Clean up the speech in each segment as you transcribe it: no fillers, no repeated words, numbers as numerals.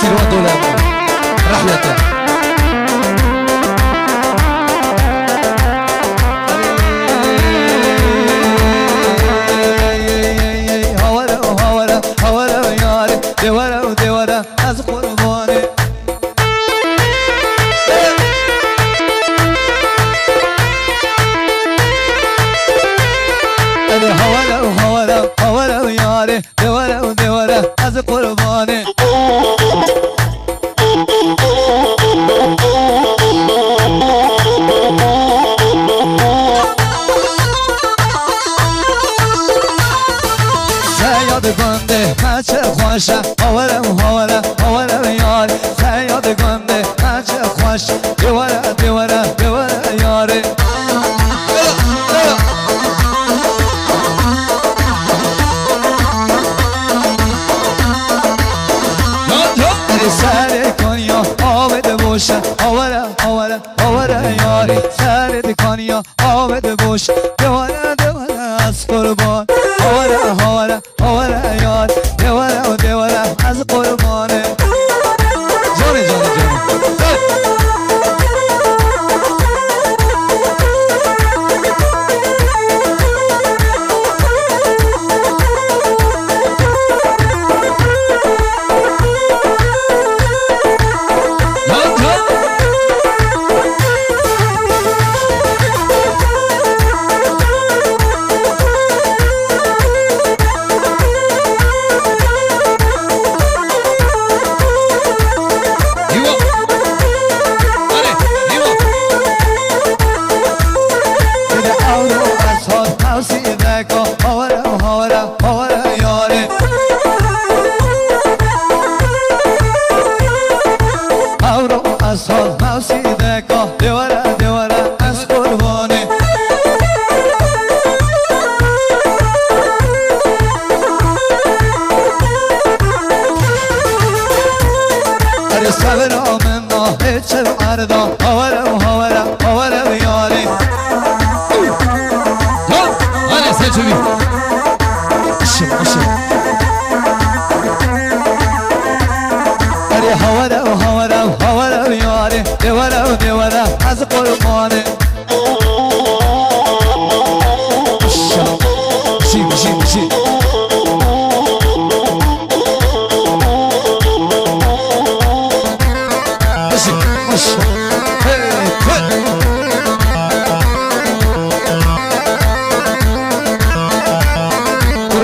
كيلوان دولار رحلته دیواره دیواره از قربانی حواله حواله یاره دیواره دیواره از قربانی یاد گنده بچه خوشه حواله حواله حواله یاره یاد گنده بچه خوش دیواره دیواره دیواره یاره سر کنیا آمده باشه حواله حواله حواله یاره سر کنیا آمده باشه دیواره دیواره از قربان حواله حواله حواله یار دیواره و دیواره از قربانه جانه جانه جانه از قربانه شی شی شی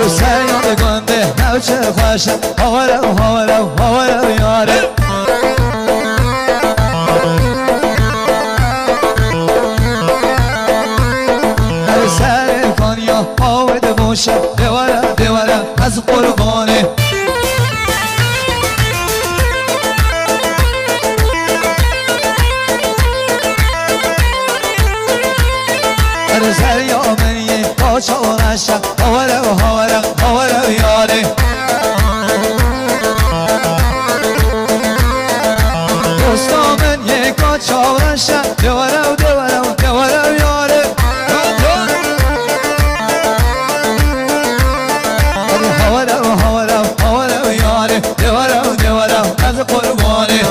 سیاد گنده نوچه خوشه حواله حواله حواله یاره سر کنیا آمده باشه دیواره دیواره از قربانه سر یا منی با چورشه حواله حواله حواله یاره دوستا من یکا چورشه دیواره دیواره دیواره یاره دیواره دیواره از قربانه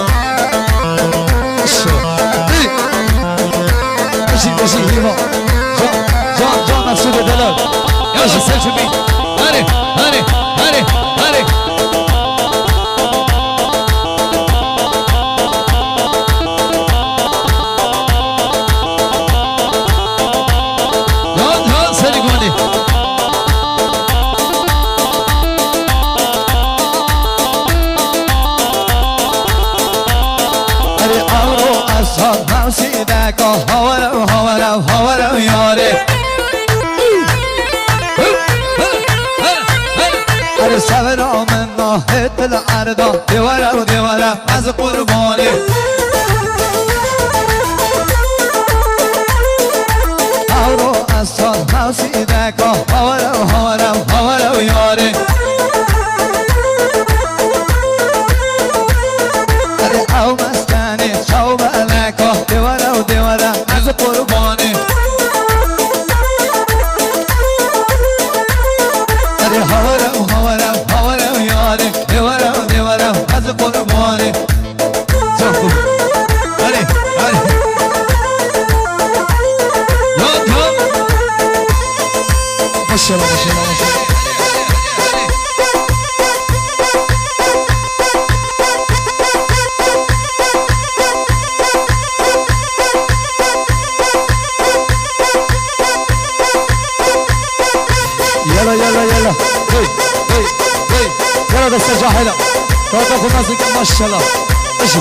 بشی بشی هیما جان جان مسعود دلال یاشی سلچوبی هره هره هره هره جان جان سری گوانی سیده که حواله حواله حواله یاره هر سبر آمن ناه دل عردا دیواره و دیواره از قربانه آورو از سال سیده که حواله حواله حواله یاره هر او مستنی شو بلکه دیواره و دیواره از قربانه حواله حواله حواله یاره دیواره و دیواره از قربانه بس جاهلا تا خود نزدیک ماشاءالله بشی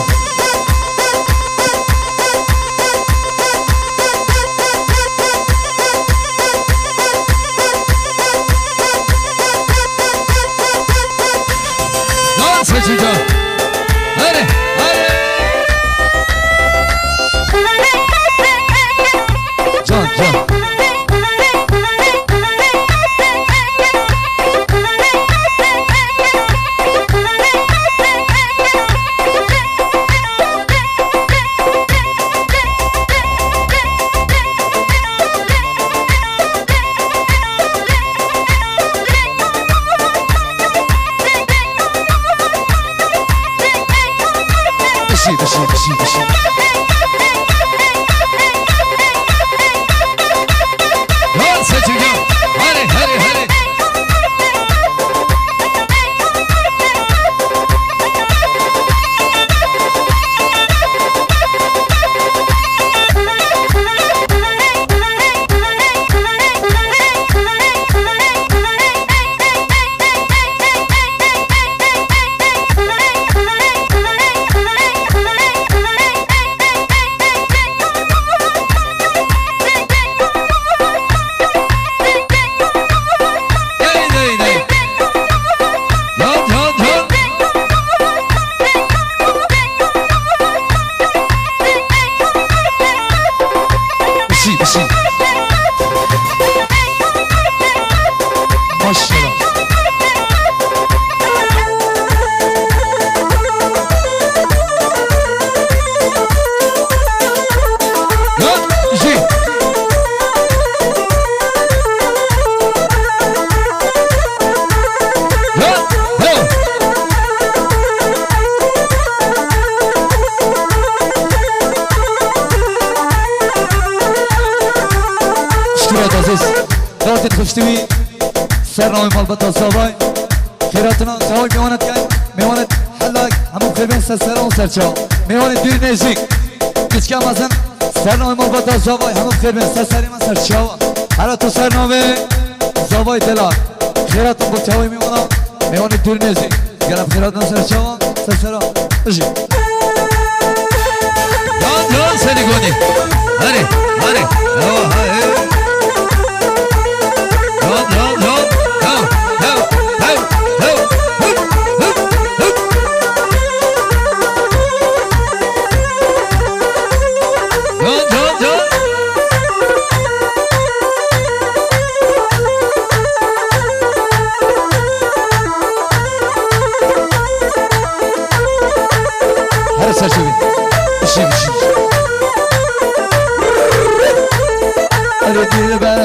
دانس چی جان هره جان جان بشی دانس چی جان هره خوشتوی سرنامه مالبات آسابای خیراتنا سوای میواند که میواند حلاک همون خیبین سرسران سرچا میواند دیر نزدیک هیچ کم ازن سرنامه مالبات آسابای همون خیبین سرسری من سرچا هر تو سرنامه زابای دلار خیراتنا با چاوی میواند دیر نزدیک گرم خیراتنا سرچا سرسران بشی دان سنگونی هره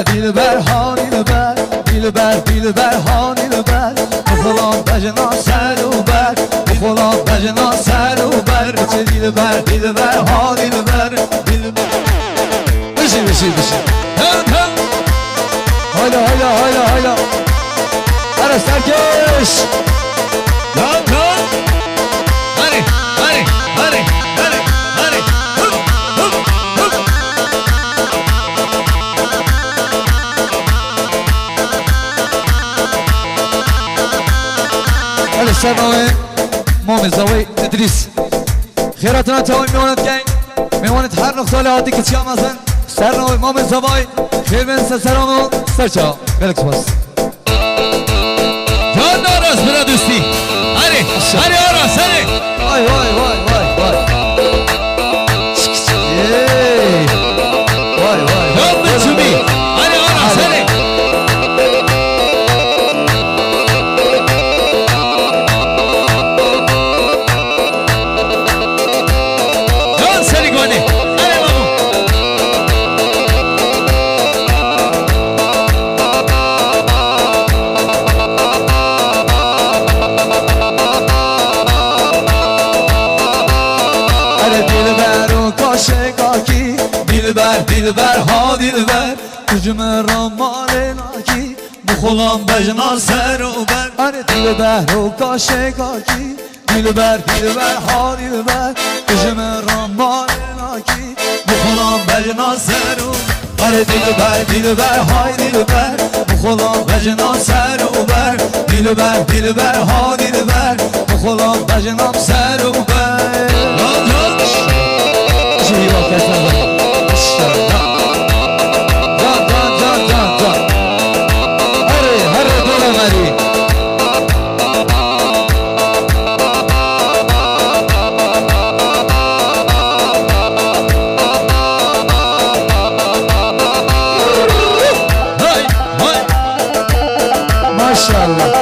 دلبر ها دلبر ها دلبر بخلان بجنا سر و بر بخلان بجنا سر و بر چه دلبر ها دلبر بشی هایلا برا سرکش سرنامه مام زاوی ادریس خیراتنا تمام میواند گنگ میواند هر نقطه لحاتی که چیام ازن سرنامه مام زاوی خیر بین سرام و سرچا گلکس باس جان ناراز برا دوستی هره آراز هره وای جان بچوبی هره آراز هره دلبر ها دلبر کجم رمال ناکی بخلان بجنا سر و بر آره دلبر و کاشه کاکی دلبر ها دلبر کجم رمال ناکی بخلان بجنا سر و آره دلبر های دلبر بخلان بجنا سر و بر دلبر ها دلبر خلام بجنم سر و بر چی با کتابه جان هره دوله مری ماشاءالله